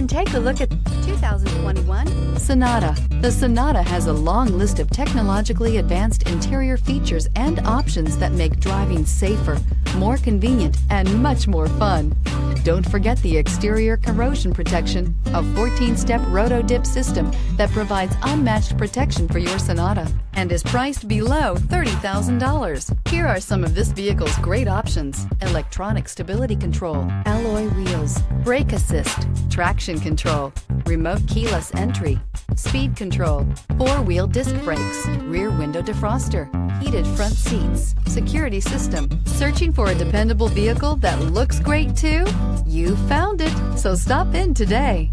and take a look at 2021 Sonata. The Sonata has a long list of technologically advanced interior features and options that make driving safer, more convenient, and much more fun. Don't forget the exterior corrosion protection, a 14-step roto-dip system that provides unmatched protection for your Sonata and is priced below $30,000. Here are some of this vehicle's great options: electronic stability control, alloy wheels, brake assist, traction control, remote keyless entry, speed control, four-wheel disc brakes, rear window defroster, heated front seats, security system. Searching for a dependable vehicle that looks great too? You found it, so stop in today.